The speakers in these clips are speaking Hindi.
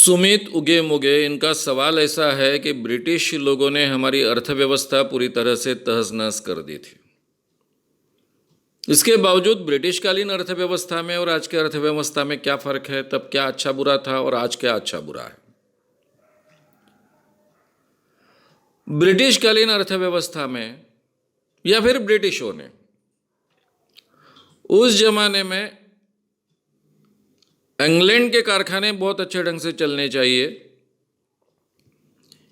सुमित उगे मुगे इनका सवाल ऐसा है कि ब्रिटिश लोगों ने हमारी अर्थव्यवस्था पूरी तरह से तहस नहस कर दी थी। इसके बावजूद ब्रिटिशकालीन अर्थव्यवस्था में और आज के अर्थव्यवस्था में क्या फर्क है, तब क्या अच्छा बुरा था और आज क्या अच्छा बुरा है। ब्रिटिशकालीन अर्थव्यवस्था में या फिर ब्रिटिशों ने उस जमाने में इंग्लैंड के कारखाने बहुत अच्छे ढंग से चलने चाहिए।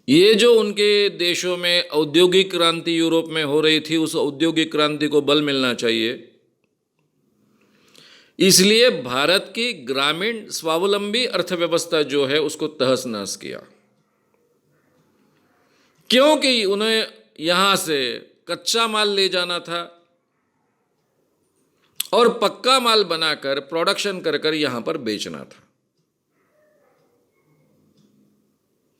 ये जो उनके देशों में औद्योगिक क्रांति यूरोप में हो रही थी, उस औद्योगिक क्रांति को बल मिलना चाहिए। इसलिए भारत की ग्रामीण स्वावलंबी अर्थव्यवस्था जो है उसको तहस नहस किया, क्योंकि उन्हें यहां से कच्चा माल ले जाना था और पक्का माल बनाकर प्रोडक्शन कर कर यहां पर बेचना था।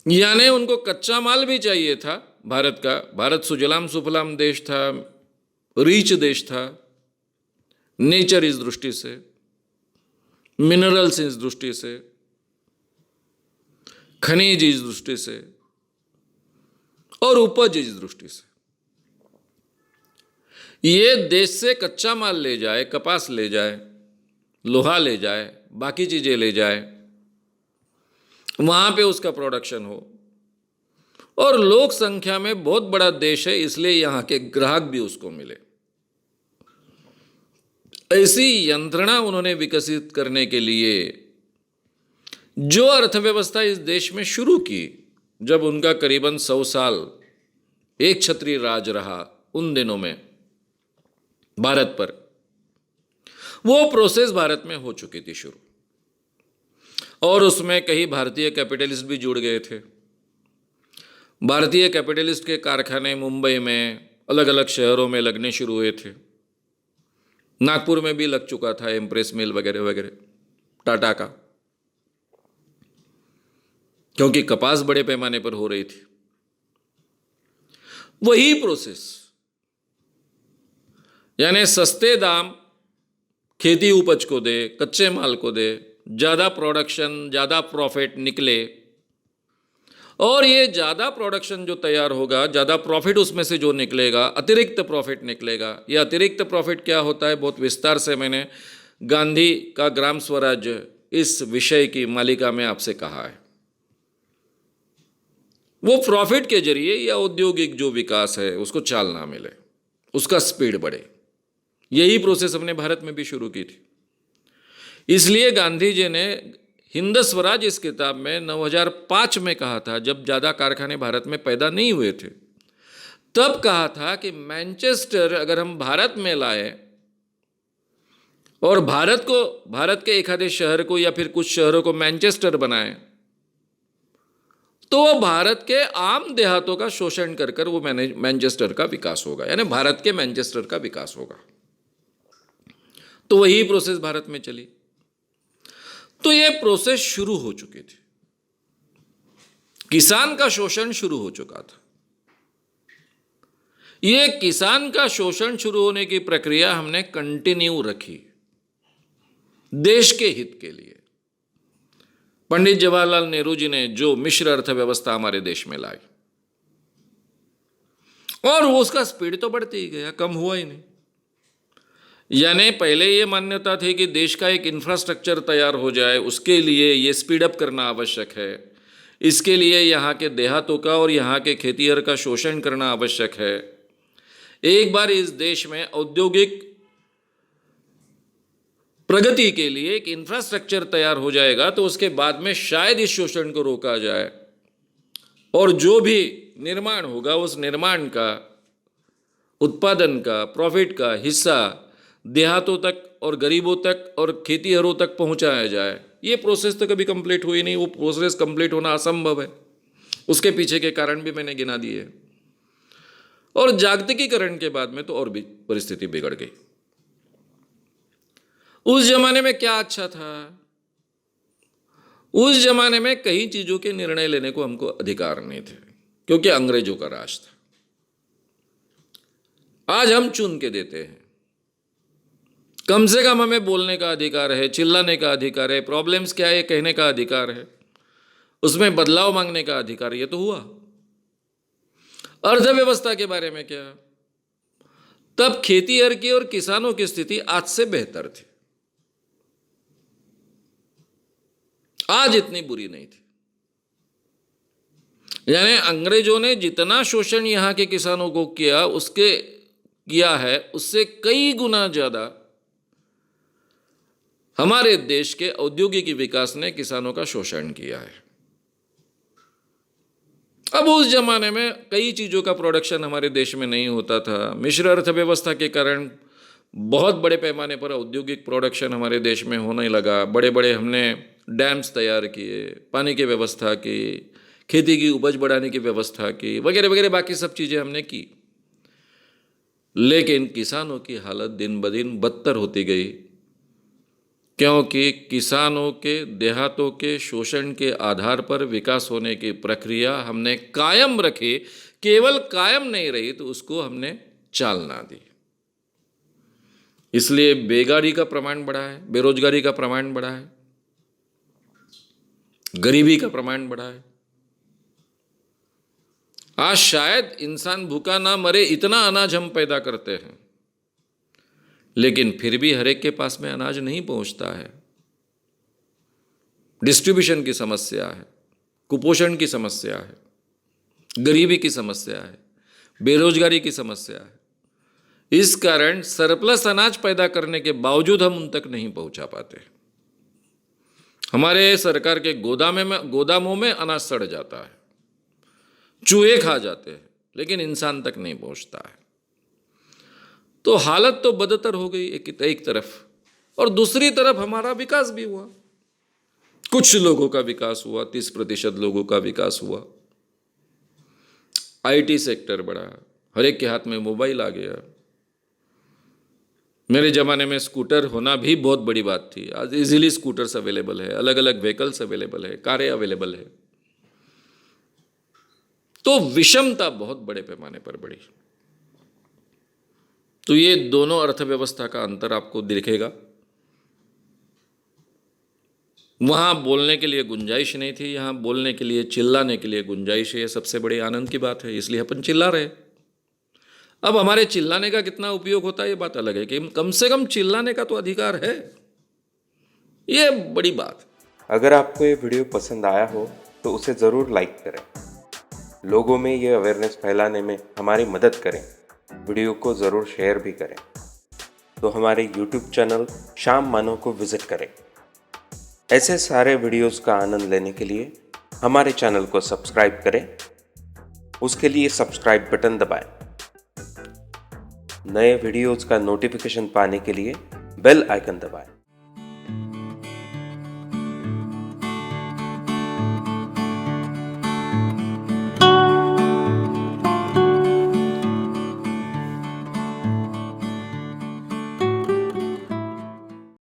यानी उनको कच्चा माल भी चाहिए था। भारत सुजलाम सुफलाम देश था, रिच देश था, नेचर इस दृष्टि से, मिनरल्स इस दृष्टि से, खनिज इस दृष्टि से और उपज इस दृष्टि से। ये देश से कच्चा माल ले जाए, कपास ले जाए, लोहा ले जाए, बाकी चीजें ले जाए, वहां पे उसका प्रोडक्शन हो। और लोक संख्या में बहुत बड़ा देश है, इसलिए यहां के ग्राहक भी उसको मिले। ऐसी यंत्रणा उन्होंने विकसित करने के लिए जो अर्थव्यवस्था इस देश में शुरू की, जब उनका करीबन 100 साल एक छत्री राज रहा उन दिनों में भारत पर, वो प्रोसेस भारत में हो चुकी थी शुरू। और उसमें कई भारतीय कैपिटलिस्ट भी जुड़ गए थे। भारतीय कैपिटलिस्ट के कारखाने मुंबई में अलग अलग शहरों में लगने शुरू हुए थे। नागपुर में भी लग चुका था एम्प्रेस मिल वगैरह वगैरह, टाटा का, क्योंकि कपास बड़े पैमाने पर हो रही थी। वही प्रोसेस, यानी सस्ते दाम खेती उपज को दे, कच्चे माल को दे, ज़्यादा प्रोडक्शन, ज़्यादा प्रॉफिट निकले। और ये ज़्यादा प्रोडक्शन जो तैयार होगा, ज़्यादा प्रॉफिट उसमें से जो निकलेगा, अतिरिक्त प्रॉफिट निकलेगा। ये अतिरिक्त प्रॉफिट क्या होता है, बहुत विस्तार से मैंने गांधी का ग्राम स्वराज इस विषय की मालिका में आपसे कहा है। वो प्रॉफिट के जरिए या औद्योगिक जो विकास है उसको चाल ना मिले, उसका स्पीड बढ़े। यही प्रोसेस हमने भारत में भी शुरू की थी। इसलिए गांधी जी ने हिंद स्वराज इस किताब में 2005 में कहा था, जब ज़्यादा कारखाने भारत में पैदा नहीं हुए थे, तब कहा था कि मैनचेस्टर अगर हम भारत में लाए और भारत के एक आधे शहर को या फिर कुछ शहरों को मैनचेस्टर बनाए, तो वो भारत के आम देहातों का शोषण कर कर वो मैनचेस्टर का विकास होगा, यानी भारत के मैनचेस्टर का विकास होगा। तो वही प्रोसेस भारत में चली। तो ये प्रोसेस शुरू हो चुकी थी। किसान का शोषण शुरू हो चुका था। ये किसान का शोषण शुरू होने की प्रक्रिया हमने कंटिन्यू रखी देश के हित के लिए। पंडित जवाहरलाल नेहरू जी ने जो मिश्र अर्थव्यवस्था हमारे देश में लाई, और वो उसका स्पीड तो बढ़ते ही गया, कम हुआ ही नहीं। यानी पहले ये मान्यता थी कि देश का एक इंफ्रास्ट्रक्चर तैयार हो जाए, उसके लिए ये स्पीड अप करना आवश्यक है। इसके लिए यहाँ के देहातों का और यहाँ के खेतिहर का शोषण करना आवश्यक है। एक बार इस देश में औद्योगिक प्रगति के लिए एक इंफ्रास्ट्रक्चर तैयार हो जाएगा तो उसके बाद में शायद इस शोषण को रोका जाए, और जो भी निर्माण होगा उस निर्माण का, उत्पादन का, प्रॉफिट का हिस्सा देहातों तक और गरीबों तक और खेतीहरों तक पहुंचाया जाए। ये प्रोसेस तो कभी कंप्लीट हुई नहीं। वो प्रोसेस कंप्लीट होना असंभव है। उसके पीछे के कारण भी मैंने गिना दिए। और जागतिकीकरण के बाद में तो और भी परिस्थिति बिगड़ गई। उस जमाने में क्या अच्छा था? उस जमाने में कई चीजों के निर्णय लेने को हमको अधिकार नहीं थे, क्योंकि अंग्रेजों का राज था। आज हम चुन के देते हैं। कम से कम हमें बोलने का अधिकार है, चिल्लाने का अधिकार है, प्रॉब्लम्स क्या है कहने का अधिकार है। उसमें बदलाव मांगने का अधिकार, ये तो हुआ। अर्थव्यवस्था के बारे में क्या? तब खेतीहर की और किसानों की स्थिति आज से बेहतर थी, आज इतनी बुरी नहीं थी। यानी अंग्रेजों ने जितना शोषण यहां के किसानों को किया है, उससे कई गुना ज्यादा हमारे देश के औद्योगिक विकास ने किसानों का शोषण किया है। अब उस जमाने में कई चीजों का प्रोडक्शन हमारे देश में नहीं होता था। मिश्र अर्थव्यवस्था के कारण बहुत बड़े पैमाने पर औद्योगिक प्रोडक्शन हमारे देश में होने लगा। बड़े बड़े हमने डैम्स तैयार किए, पानी की व्यवस्था की, खेती की उपज बढ़ाने की व्यवस्था की, वगैरह वगैरह, बाकी सब चीजें हमने की। लेकिन किसानों की हालत दिन ब दिन बदतर होती गई, क्योंकि किसानों के देहातों के शोषण के आधार पर विकास होने की प्रक्रिया हमने कायम रखी। केवल कायम नहीं रही तो उसको हमने चालना दी। इसलिए बेकारी का प्रमाण बढ़ा है, बेरोजगारी का प्रमाण बढ़ा है, गरीबी का प्रमाण बढ़ा है। आज शायद इंसान भूखा ना मरे, इतना अनाज हम पैदा करते हैं, लेकिन फिर भी हर एक के पास में अनाज नहीं पहुंचता है। डिस्ट्रीब्यूशन की समस्या है, कुपोषण की समस्या है, गरीबी की समस्या है, बेरोजगारी की समस्या है। इस कारण सरप्लस अनाज पैदा करने के बावजूद हम उन तक नहीं पहुंचा पाते। हमारे सरकार के गोदामों में अनाज सड़ जाता है, चूहे खा जाते हैं, लेकिन इंसान तक नहीं पहुंचता है। तो हालत तो बदतर हो गई एक तरफ, और दूसरी तरफ हमारा विकास भी हुआ। कुछ लोगों का विकास हुआ, 30% लोगों का विकास हुआ। आईटी सेक्टर बढ़ा, हर एक के हाथ में मोबाइल आ गया। मेरे ज़माने में स्कूटर होना भी बहुत बड़ी बात थी। आज इजीली स्कूटर्स अवेलेबल है, अलग अलग व्हीकल्स अवेलेबल है, कारें अवेलेबल है। तो विषमता बहुत बड़े पैमाने पर बढ़ी। तो ये दोनों अर्थव्यवस्था का अंतर आपको दिखेगा। वहां बोलने के लिए गुंजाइश नहीं थी, यहां बोलने के लिए, चिल्लाने के लिए गुंजाइश है। ये सबसे बड़ी आनंद की बात है, इसलिए अपन चिल्ला रहे। अब हमारे चिल्लाने का कितना उपयोग होता है ये बात अलग है, कि कम से कम चिल्लाने का तो अधिकार है, ये बड़ी बात। अगर आपको ये वीडियो पसंद आया हो तो उसे ज़रूर लाइक करें, लोगों में ये अवेयरनेस फैलाने में हमारी मदद करें। वीडियो को ज़रूर शेयर भी करें। तो हमारे YouTube चैनल शाम मानो को विज़िट करें। ऐसे सारे वीडियोस का आनंद लेने के लिए हमारे चैनल को सब्सक्राइब करें। उसके लिए सब्सक्राइब बटन दबाएं। नए वीडियोस का नोटिफिकेशन पाने के लिए बेल आइकन दबाएं।